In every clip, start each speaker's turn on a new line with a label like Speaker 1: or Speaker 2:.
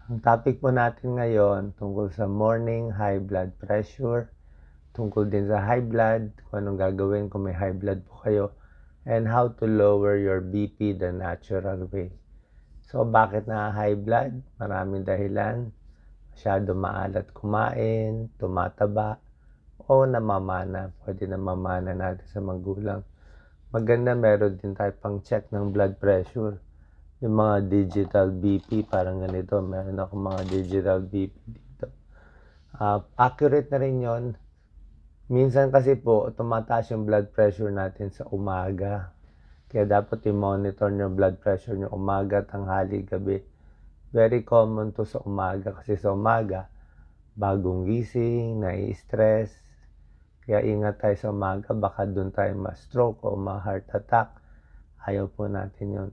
Speaker 1: Ang topic po natin ngayon tungkol sa morning high blood pressure, tungkol din sa high blood, kung anong gagawin kung may high blood po kayo, and how to lower your BP the natural way. So, bakit na high blood? Maraming dahilan. Masyado maalat kumain, tumataba, o namamana. Pwede namamana natin sa magulang. Maganda meron din tayo pang check ng blood pressure. Yung mga digital BP, parang ganito. Meron ako mga digital BP dito. Accurate na rin yon. Minsan kasi po, tumataas yung blood pressure natin sa umaga. Kaya dapat i-monitor nyo blood pressure nyo umaga, tanghali, gabi. Very common to sa umaga kasi sa umaga, bagong gising, nai-stress. Kaya ingat tayo sa umaga, baka doon tayo ma-stroke o ma-heart attack. Ayaw po natin yon.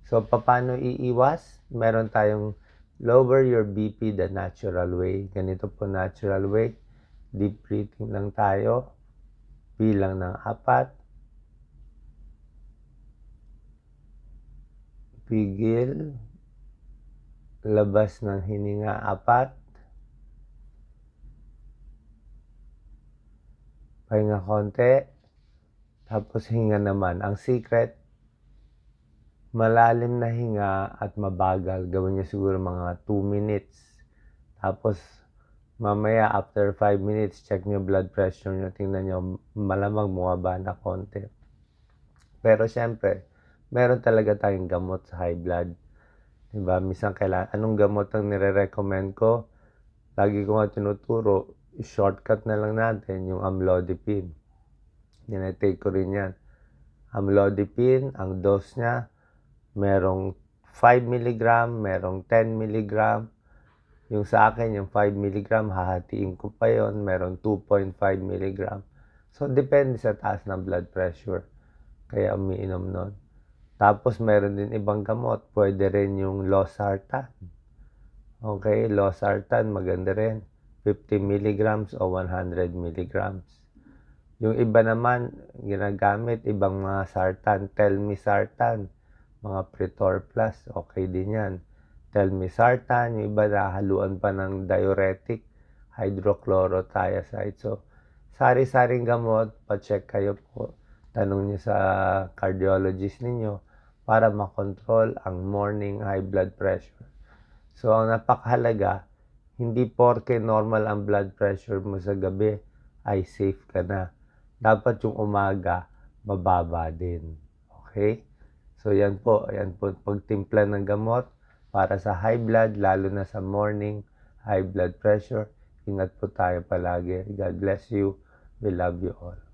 Speaker 1: So, paano iiwas? Meron tayong lower your BP the natural way. Ganito po natural way. Deep breathing lang tayo. Bilang ng 4. Pigil. Labas ng hininga 4. Pahinga konti. Tapos hinga naman. Ang secret, malalim na hinga at mabagal. Gawin nyo siguro mga 2 minutes. Tapos, mamaya after 5 minutes, check nyo blood pressure nyo. Tingnan nyo, malamang bumaba na konti. Pero syempre, meron talaga tayong gamot sa high blood. Diba? Minsan kailangan, anong gamot ang nire-recommend ko? Lagi ko nga tinuturo, shortcut na lang natin yung amlodipine. Tinatake ko rin yan. Amlodipine, ang dose niya, merong 5 mg, merong 10 mg. Yung sa akin, yung 5 mg, hahatiin ko pa yon, merong 2.5 mg. So, depende sa taas ng blood pressure. Kaya umiinom nun. Tapos, meron din ibang gamot. Pwede rin yung losartan. Okay, losartan, maganda rin. 50 mg o 100 mg. Yung iba naman, ginagamit, ibang mga sartan, telmisartan, mga Pretor Plus, okay din yan. Telmisartan, yung iba nahaluan pa ng diuretic, hydrochlorothiazide. So, sari-saring gamot, pa-check kayo po. Tanong niyo sa cardiologist ninyo para makontrol ang morning high blood pressure. So, ang napakahalaga, hindi porke normal ang blood pressure mo sa gabi, ay safe ka na. Dapat yung umaga, mababa din. Okay? So, yan po pagtimpla ng gamot para sa high blood, lalo na sa morning high blood pressure. Ingat po tayo palagi. God bless you. We love you all.